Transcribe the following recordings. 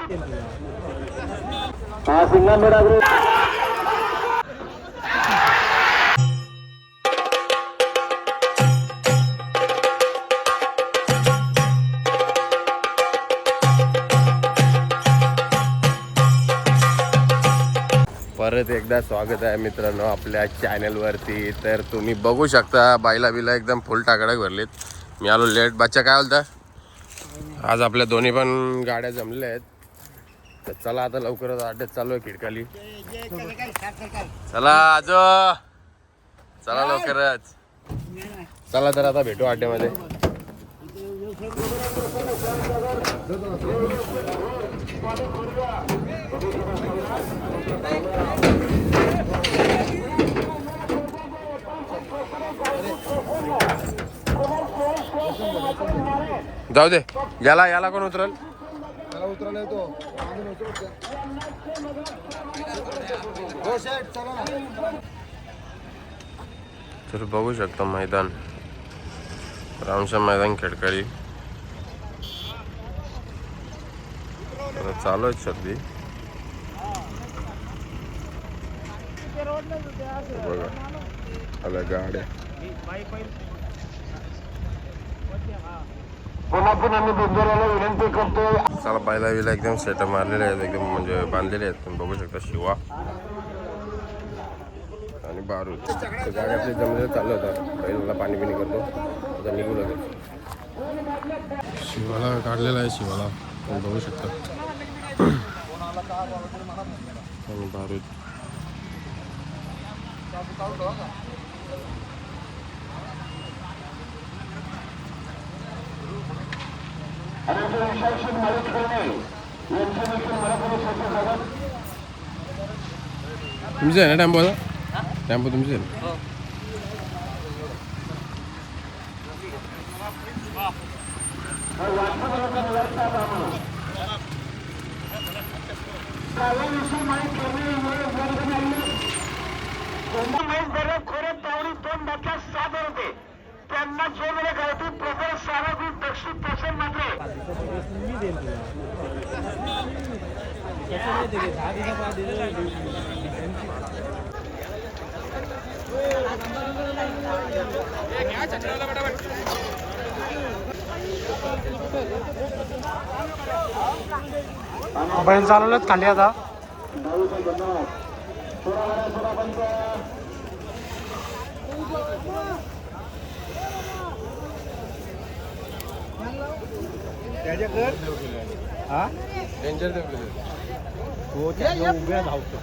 परत एकदा स्वागत आहे मित्रांनो आपल्या चॅनलवरती. तर तुम्ही बघू शकता बायला बिला एकदम फुल टाकडाक भरलीत. मी आलो लेट. बच्चा काय बोलता? आज आपल्या दोन्ही पण गाड्या जमल्या आहेत. तर चला आता लवकरच अड्ड्यात चालू आहे खिडकाली. चला आजो, चला लवकरच. चला तर आता भेटू अड्ड्यामध्ये. जाऊ दे. याला कोण उतरल? तर बघू शकता मैदान, रामशा मैदान खेडकरी चालू आहे सध्या. बघा आल्या गाड्या. विनंती करतो. चला बायला विला एकदम सेटअप मारलेले आहेत, एकदम म्हणजे बांधलेले आहेत. तुम्ही बघू शकता शिवा आणि बारूद. गाडी आपली जमलेलं चालू होता. बैलाला पाणी पिणी करतो आता निघू लागेल. शिवाला काढलेला आहे. शिवाला तुम्ही बघू शकता. आणि बारूद तुमचं आहे ना टेम्पो? टेम्पो तुमचं आहे ना? त्यांना जो वेळे गावठी प्रबळ सारा दक्षिण पोषण मात्र बैल चालवलेत खाली आता. उभ्या धावतो.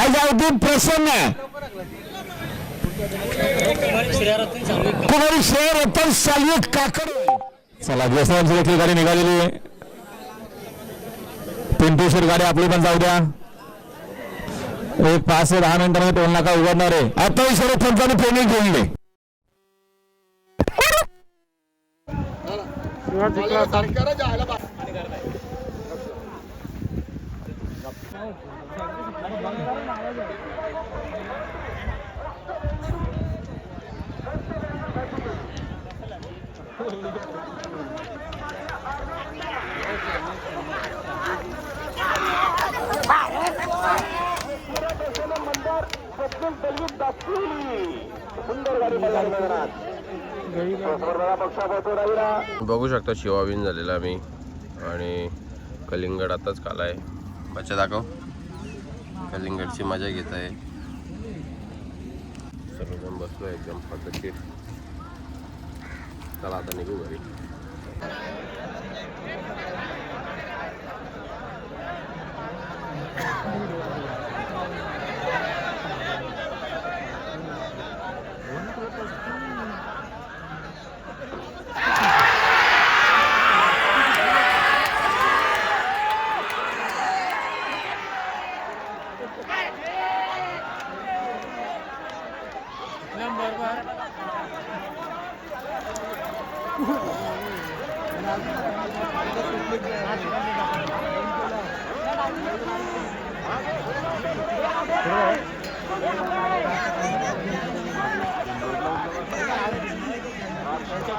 अजाउद्दीन प्रसन्न कुमारी शेर रतन सालवे काकड. चला व्यसनांची देखील गाडी निघालेली आहे. पिंटूशेर गाडी आपली पण जाऊ द्या. एक 5 ते 10 मिनिटांमध्ये टोल नाका उघडणार आहे. आता इशारा पंचाने पेमेंट घेऊन घे. बघू शकता शिवाबीन झालेला मी आणि कलिंगड आताच खालाय. बच्चा दाखव. कलिंगडची मजा घेत आहे. सर्वजण बसलो एकदम पद्धतशीर. चला आता निघू घरी. त्यांच्या